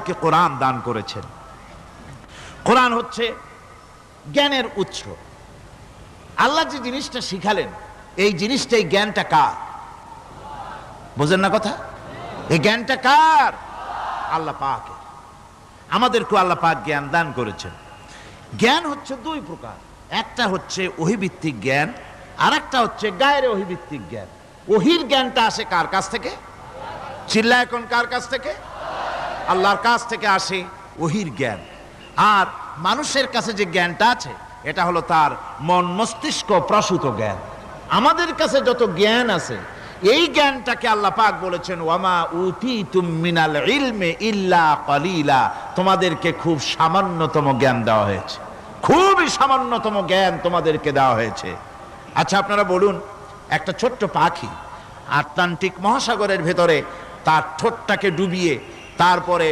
আমাদেরকে কোরআন দান করেছেন। কোরআন হচ্ছে জ্ঞানের উৎস। আল্লাহ যে জিনিসটা শিখালেন, এই জিনিসটাই জ্ঞানটা কার? বোঝেন না কথা? এই জ্ঞানটা কার? আল্লাহ পাকের। আমাদেরকে আল্লাহ পাক জ্ঞান দান করেছেন। জ্ঞান হচ্ছে দুই প্রকার, একটা হচ্ছে ওহীভিত্তিক জ্ঞান, আর একটা হচ্ছে গায়রে ওহীভিত্তিক জ্ঞান। ওহির জ্ঞানটা আসে কার কাছ থেকে? চিল্লা এখন, কার কাছ থেকে? আল্লাহর কাছ থেকে আসে ওহির জ্ঞান। আর মানুষের কাছে যে জ্ঞানটা আছে, এটা হলো তার মন মস্তিষ্ক প্রসূত জ্ঞান। আমাদের কাছে যত জ্ঞান আছে, এই জ্ঞানটাকে আল্লাহ পাক বলেছেন ওয়ামা উতীতুম মিনাল ইলমি ইল্লা কালিলা, তোমাদেরকে খুব সামান্যতম জ্ঞান দেওয়া হয়েছে, খুবই সামান্যতম জ্ঞান তোমাদেরকে দেওয়া হয়েছে। আচ্ছা আপনারা বলুন, একটা ছোট্ট পাখি আটলান্টিক মহাসাগরের ভেতরে তার ঠোঁটটাকে ডুবিয়ে তারপরে